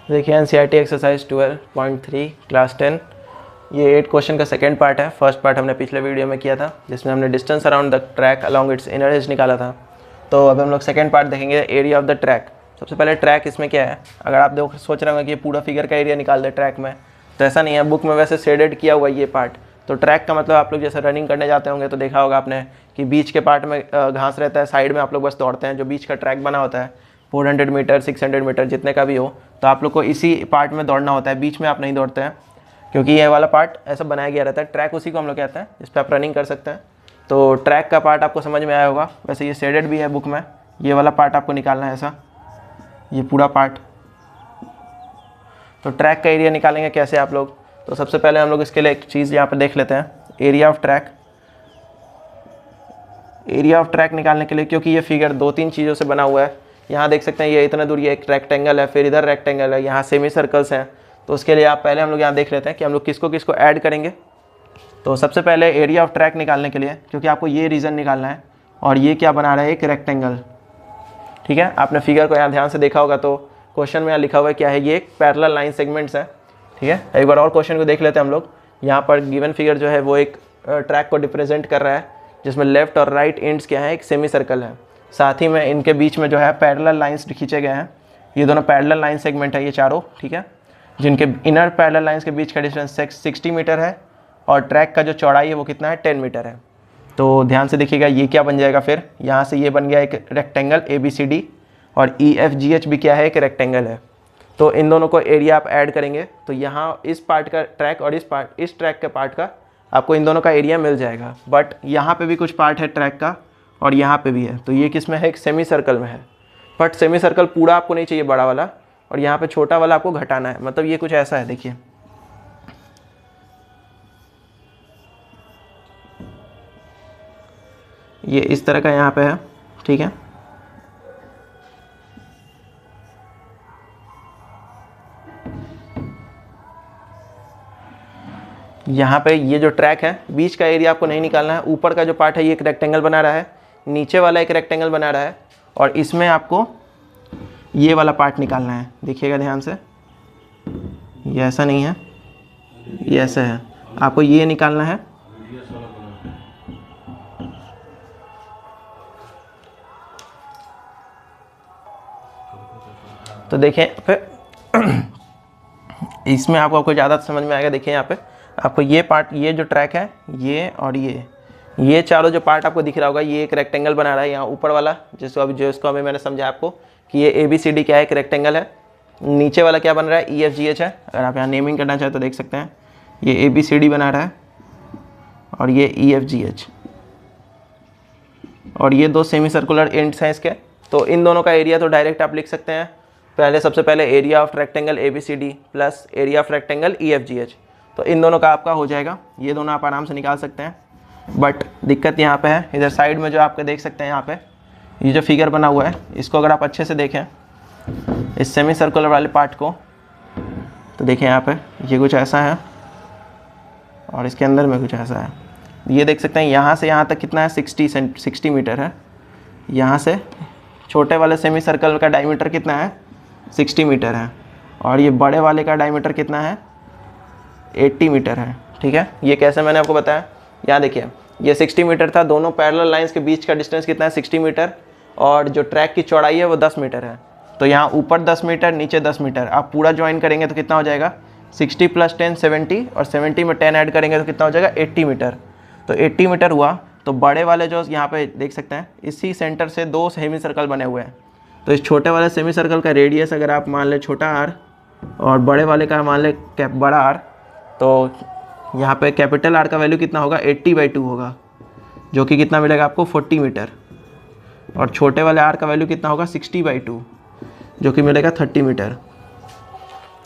देखिए NCERT exercise 12.3 class 10 ये 8 question का सेकंड पार्ट है। फर्स्ट पार्ट हमने पिछले वीडियो में किया था जिसमें हमने distance around the track along its inner as निकाला था। तो अब हम लोग सेकंड पार्ट देखेंगे, एरिया ऑफ द ट्रैक। सबसे पहले ट्रैक इसमें क्या है, अगर आप देखो सोच रहे होंगे कि ये पूरा फिगर का एरिया निकाल दे ट्रैक में, तो ऐसा नहीं है। बुक में वैसे शेडेड किया हुआ ये पार्ट। तो ट्रैक का मतलब आप लोग जैसे रनिंग करने जाते होंगे तो देखा होगा आपने कि बीच के पार्ट में घास रहता है, साइड में आप लोग बस दौड़ते हैं। जो बीच का ट्रैक बना होता है 400 मीटर 600 मीटर जितने का भी हो, तो आप लोग को इसी पार्ट में दौड़ना होता है, बीच में आप नहीं दौड़ते हैं, क्योंकि ये वाला पार्ट ऐसा बनाया गया रहता है। ट्रैक उसी को हम लोग कहते हैं जिस पर आप रनिंग कर सकते हैं। तो ट्रैक का पार्ट आपको समझ में आया होगा। वैसे ये शेडेड भी है बुक में, ये वाला पार्ट आपको निकालना है ऐसा, ये पूरा पार्ट। तो ट्रैक का एरिया निकालेंगे कैसे आप लोग, तो सबसे पहले हम लोग इसके लिए एक चीज़ यहाँ पर देख लेते हैं, area of track. Area of track निकालने के लिए, क्योंकि ये फिगर 2-3 चीज़ों से बना हुआ है, यहाँ देख सकते हैं ये इतना दूर ये एक रेक्टेंगल है, फिर इधर रेक्टेंगल है, यहाँ सेमी सर्कल्स हैं। तो उसके लिए आप पहले हम लोग यहाँ देख लेते हैं कि हम लोग किसको किसको ऐड करेंगे। तो सबसे पहले एरिया ऑफ ट्रैक निकालने के लिए, क्योंकि आपको ये रीजन निकालना है और ये क्या बना रहा है, एक रेक्टेंगल। ठीक है, आपने फिगर को यहाँ ध्यान से देखा होगा तो क्वेश्चन में यहाँ लिखा हुआ है क्या है, ये एक पैरेलल लाइन सेगमेंट्स है। ठीक है, एक बार और क्वेश्चन को देख लेते हैं हम लोग। यहाँ पर गिवन फिगर जो है वो एक ट्रैक को रिप्रेजेंट कर रहा है, जिसमें लेफ्ट और राइट एंड्स क्या है, एक सेमी सर्कल है। साथ ही में इनके बीच में जो है पैरेलल लाइंस खींचे गए हैं। ये दोनों पैरेलल लाइन सेगमेंट है ये चारों। ठीक है, जिनके इनर पैरेलल लाइंस के बीच का डिस्टेंस 60 मीटर है और ट्रैक का जो चौड़ाई है वो कितना है, 10 मीटर है। तो ध्यान से देखिएगा ये क्या बन जाएगा, फिर यहाँ से ये बन गया एक रेक्टेंगल ABCD, और EFGH भी क्या है, एक रेक्टेंगल है। तो इन दोनों को एरिया आप ऐड करेंगे तो यहाँ इस पार्ट का ट्रैक और इस ट्रैक के पार्ट का आपको इन दोनों का एरिया मिल जाएगा। बट यहाँ पे भी कुछ पार्ट है ट्रैक का और यहाँ पे भी है, तो ये किस में है, एक सेमी सर्कल में है। बट सेमी सर्कल पूरा आपको नहीं चाहिए, बड़ा वाला, और यहाँ पे छोटा वाला आपको घटाना है। मतलब ये कुछ ऐसा है, देखिए ये इस तरह का यहाँ पे है। ठीक है, यहाँ पे ये जो ट्रैक है बीच का एरिया आपको नहीं निकालना है। ऊपर का जो पार्ट है ये एक रेक्टेंगल बना रहा है, नीचे वाला एक रेक्टेंगल बना रहा है, और इसमें आपको ये वाला पार्ट निकालना है। देखिएगा ध्यान से, ये ऐसा नहीं है, ये ऐसा है, आपको ये निकालना है। तो देखें फिर इसमें आपको ज़्यादा समझ में आएगा। देखिए यहाँ पे आपको ये पार्ट, ये जो ट्रैक है ये और ये चारों जो पार्ट आपको दिख रहा होगा, ये एक रेक्टेंगल बना रहा है। यहाँ ऊपर वाला जिसको अभी मैंने समझा आपको कि ये ABCD क्या है, एक रेक्टेंगल है। नीचे वाला क्या बन रहा है, EFGH है। अगर आप यहाँ नेमिंग करना चाहें तो देख सकते हैं, ये ABCD बना रहा है और ये EFGH, और ये 2 सेमी सर्कुलर एंड्स हैं इसके। तो इन दोनों का एरिया तो डायरेक्ट आप लिख सकते हैं। पहले सबसे पहले area of rectangle ABCD plus area of rectangle EFGH, तो इन दोनों का आपका हो जाएगा। ये दोनों आप आराम से निकाल सकते हैं। बट दिक्कत यहाँ पे है, इधर साइड में जो आपके देख सकते हैं यहाँ पे ये जो फिगर बना हुआ है, इसको अगर आप अच्छे से देखें इस सेमी सर्कुलर वाले पार्ट को, तो देखें यहाँ पे ये कुछ ऐसा है और इसके अंदर में कुछ ऐसा है। ये देख सकते हैं यहाँ से यहाँ तक कितना है, 60 मीटर है। यहाँ से छोटे वाले सेमी सर्कल का डायमीटर कितना है, 60 मीटर है, और ये बड़े वाले का डायमीटर कितना है, 80 मीटर है। ठीक है, ये कैसे मैंने आपको बताया, यहाँ देखिए ये 60 मीटर था, दोनों पैरेलल लाइंस के बीच का डिस्टेंस कितना है, 60 मीटर, और जो ट्रैक की चौड़ाई है वो 10 मीटर है। तो यहाँ ऊपर 10 मीटर नीचे 10 मीटर, आप पूरा ज्वाइन करेंगे तो कितना हो जाएगा, 60 + 10 70, और 70 में 10 ऐड करेंगे तो कितना हो जाएगा, 80 मीटर। तो 80 मीटर हुआ। तो बड़े वाले जो यहाँ पे देख सकते हैं इसी सेंटर से 2 सेमी सर्कल बने हुए हैं। तो इस छोटे वाले सेमी सर्कल का रेडियस अगर आप मान लें छोटा r और बड़े वाले का मान लें बड़ा R, तो यहाँ पे कैपिटल R का वैल्यू कितना होगा, 80/2 होगा, जो कि कितना मिलेगा आपको, 40 मीटर। और छोटे वाले R का वैल्यू कितना होगा, 60/2, जो कि मिलेगा 30 मीटर।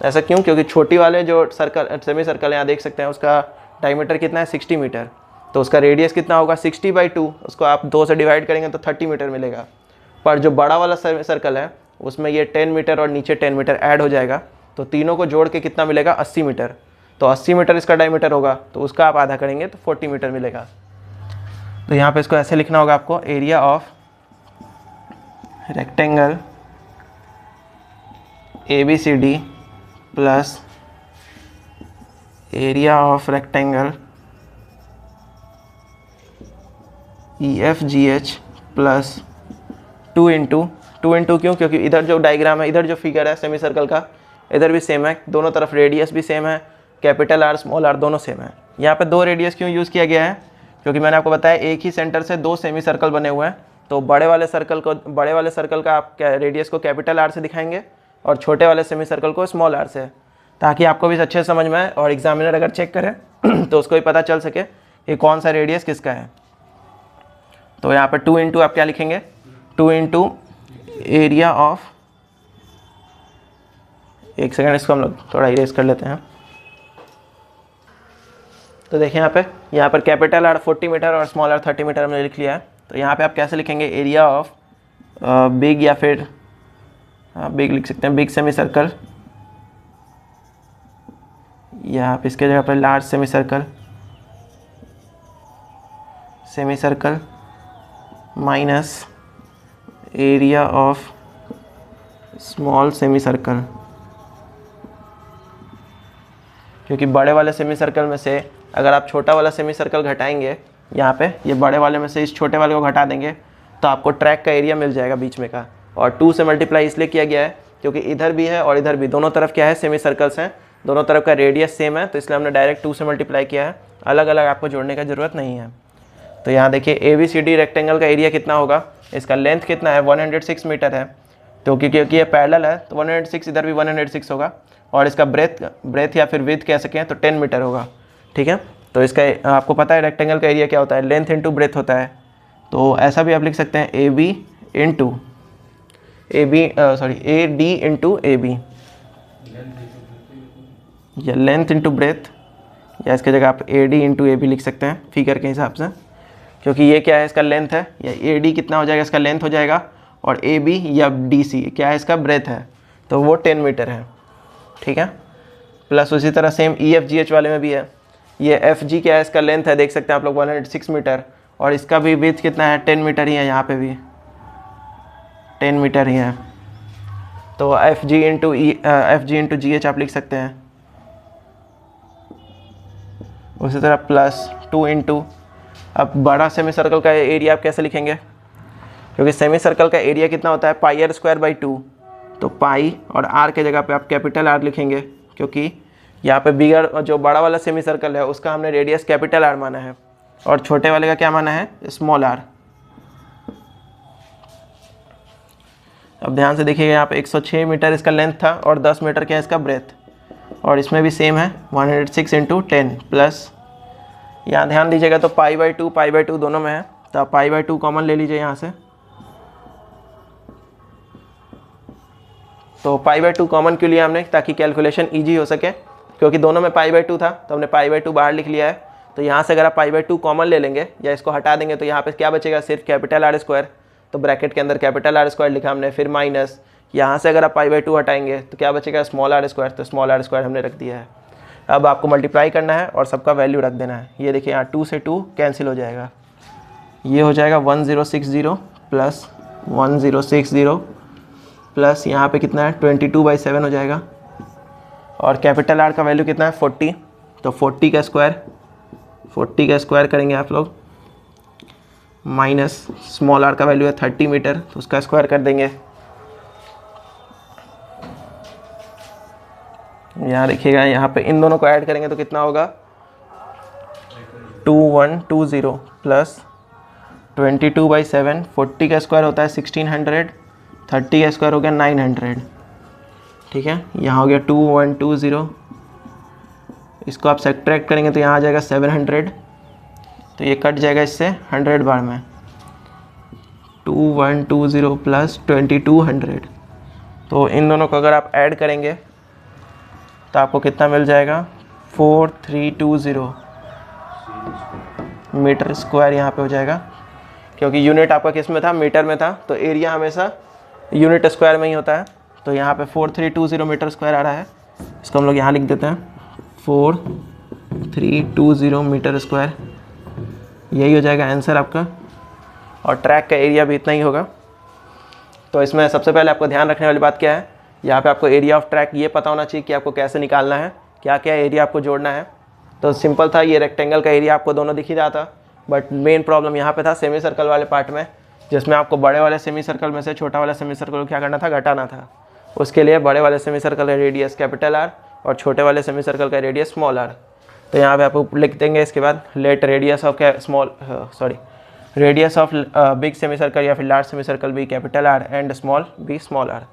ऐसा क्यों, क्योंकि छोटी वाले जो सर्कल सेमी सर्कल यहाँ देख सकते हैं उसका डायमीटर कितना है, 60 मीटर, तो उसका रेडियस कितना होगा, 60/2, उसको आप 2 से डिवाइड करेंगे तो 30 मीटर मिलेगा। पर जो बड़ा वाला सर्कल है उसमें ये 10 मीटर और नीचे 10 मीटर ऐड हो जाएगा, तो तीनों को जोड़ के कितना मिलेगा, 80 मीटर। तो 80 मीटर इसका डायमीटर होगा, तो उसका आप आधा करेंगे तो 40 मीटर मिलेगा। तो यहाँ पे इसको ऐसे लिखना होगा आपको, area of rectangle ABCD plus area of rectangle EFGH plus 2 into क्यों, क्योंकि इधर जो डायग्राम है, इधर जो फिगर है सेमी सर्कल का, इधर भी सेम है, दोनों तरफ रेडियस भी सेम है, कैपिटल R स्मॉल r दोनों सेम है। यहाँ पे 2 रेडियस क्यों यूज़ किया गया है, क्योंकि मैंने आपको बताया एक ही सेंटर से 2 सेमी सर्कल बने हुए हैं, तो बड़े वाले सर्कल का आप रेडियस को कैपिटल R से दिखाएंगे और छोटे वाले सेमी सर्कल को स्मॉल r से, ताकि आपको भी अच्छे से समझ में आए और एग्जामिनर अगर चेक करे तो उसको भी पता चल सके कि कौन सा रेडियस किसका है। तो यहाँ पे 2 इंटू आप क्या लिखेंगे, 2 इंटू एरिया ऑफ, एक सेकेंड इसको हम लोग थोड़ा इरेज कर लेते हैं। तो देखिए यहाँ पर कैपिटल R 40 मीटर और स्मॉल r 30 मीटर हमने लिख लिया है। तो यहाँ पे आप कैसे लिखेंगे, एरिया ऑफ बिग, या फिर बिग लिख सकते हैं, बिग सेमी सर्कल, या आप इसके जगह पर large semi circle minus area of small semi circle, क्योंकि बड़े वाले सेमी सर्कल में से अगर आप छोटा वाला सेमी सर्कल घटाएंगे, यहाँ पे ये बड़े वाले में से इस छोटे वाले को घटा देंगे तो आपको ट्रैक का एरिया मिल जाएगा बीच में का। और 2 से मल्टीप्लाई इसलिए किया गया है क्योंकि इधर भी है और इधर भी, दोनों तरफ क्या है, सेमी सर्कल्स हैं, दोनों तरफ का रेडियस सेम है, तो इसलिए हमने डायरेक्ट 2 से मल्टीप्लाई किया है, अलग अलग आपको जोड़ने का ज़रूरत नहीं है। तो यहाँ देखिए ABCD रेक्टेंगल का एरिया कितना होगा, इसका लेंथ कितना है, 106 मीटर है, तो क्योंकि ये पैरेलल है तो 106, इधर भी 106 होगा, और इसका ब्रेथ या फिर विड्थ कह सकें तो 10 मीटर होगा। ठीक है, तो इसका आपको पता है रेक्टेंगल का एरिया क्या होता है, लेंथ इंटू ब्रेथ होता है। तो ऐसा भी आप लिख सकते हैं AD इंटू AB, या लेंथ इंटू ब्रेथ, या इसके जगह आप AD इंटू AB लिख सकते हैं फिगर के हिसाब से, क्योंकि ये क्या है, इसका लेंथ है, या AD कितना हो जाएगा, इसका लेंथ हो जाएगा, और AB या DC क्या है, इसका ब्रेथ है, तो वो 10 मीटर है। ठीक है, प्लस उसी तरह सेम EFGH वाले में भी है, ये FG क्या है, इसका लेंथ है, देख सकते हैं आप लोग 106 मीटर, और इसका भी विड्थ कितना है, 10 मीटर ही है, यहाँ पे भी 10 मीटर ही है। तो FG इंटू GH आप लिख सकते हैं। उसी तरह प्लस 2 इंटू, अब बड़ा सेमी सर्कल का एरिया आप कैसे लिखेंगे, क्योंकि सेमी सर्कल का एरिया कितना होता है, पाई r²/2, तो पाई और r के जगह पे आप कैपिटल R लिखेंगे, क्योंकि यहाँ पे बिगर जो बड़ा वाला सेमी सर्कल है उसका हमने रेडियस कैपिटल R माना है, और छोटे वाले का क्या माना है, स्मॉल r। अब ध्यान से देखिएगा, यहाँ पे 106 मीटर इसका लेंथ था और 10 मीटर क्या है इसका ब्रेथ, और इसमें भी सेम है 106 इंटू 10 प्लस, यहाँ ध्यान दीजिएगा तो पाई/2 दोनों में है, तो आप पाई/2 कॉमन ले लीजिए यहाँ से। तो पाई/2 कॉमन क्यों लिया हमने, ताकि कैलकुलेशन ईजी हो सके, क्योंकि दोनों में पाई/2 था तो हमने पाई/2 बाहर लिख लिया है। तो यहाँ से अगर आप पाई/2 कॉमन ले लेंगे या इसको हटा देंगे तो यहाँ पे क्या बचेगा, सिर्फ कैपिटल R², तो ब्रैकेट के अंदर कैपिटल R² लिखा हमने, फिर माइनस, यहाँ से अगर आप पाई/2 हटाएंगे तो क्या बचेगा, स्मॉल r², तो स्मॉल r² हमने रख दिया है। अब आपको मल्टीप्लाई करना है और सबका वैल्यू रख देना है। ये देखिए यहाँ 2 से 2 कैंसिल हो जाएगा, ये हो जाएगा 1060 प्लस 1060 प्लस यहाँ पे कितना है 22/7 हो जाएगा, और कैपिटल R का वैल्यू कितना है 40, तो 40 का स्क्वायर करेंगे आप लोग, माइनस स्मॉल r का वैल्यू है 30 मीटर, तो उसका स्क्वायर कर देंगे। यहाँ देखिएगा, यहाँ पे इन दोनों को ऐड करेंगे तो कितना होगा, 2120 प्लस 22/7, 40 का स्क्वायर होता है 1600, 30 का स्क्वायर हो गया 900। ठीक है, यहाँ हो गया 2120, इसको आप सब्ट्रैक्ट करेंगे तो यहाँ आ जाएगा 700, तो ये कट जाएगा इससे 100 बार में, 2120 प्लस 2200, तो इन दोनों को अगर आप ऐड करेंगे तो आपको कितना मिल जाएगा, 4320 मीटर स्क्वायर यहाँ पे हो जाएगा, क्योंकि यूनिट आपका किस में था, मीटर में था, तो एरिया हमेशा यूनिट स्क्वायर में ही होता है। तो यहाँ पे 4320 मीटर स्क्वायर आ रहा है, इसको हम लोग यहाँ लिख देते हैं 4320 मीटर स्क्वायर, यही हो जाएगा आंसर आपका, और ट्रैक का एरिया भी इतना ही होगा। तो इसमें सबसे पहले आपको ध्यान रखने वाली बात क्या है यहाँ पे आपको एरिया ऑफ ट्रैक ये पता होना चाहिए कि आपको कैसे निकालना है, क्या क्या एरिया आपको जोड़ना है। तो सिंपल था, ये रेक्टेंगल का एरिया आपको दोनों दिख ही रहा था, बट मेन प्रॉब्लम यहाँ पे था सेमी सर्कल वाले पार्ट में, जिसमें आपको बड़े वाले सेमी सर्कल में से छोटा वाला सेमी सर्कल को क्या करना था, घटाना था। उसके लिए बड़े वाले सेमी सर्कल का रेडियस कैपिटल आर और छोटे वाले सेमी सर्कल का रेडियस स्मॉल आर। तो यहाँ पे आप लिख देंगे इसके बाद let radius of radius of big semi circle या फिर large semi circle be capital R and small be small R.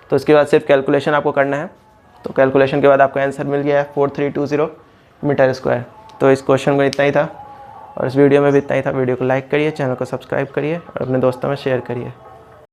तो इसके बाद सिर्फ कैलकुलेशन आपको करना है। तो कैलकुलेशन के बाद आपको आंसर मिल गया है 4320 मीटर स्क्वायर। तो इस क्वेश्चन में इतना ही था और इस वीडियो में भी इतना ही था। वीडियो को लाइक करिए, चैनल को सब्सक्राइब करिए और अपने दोस्तों में शेयर करिए।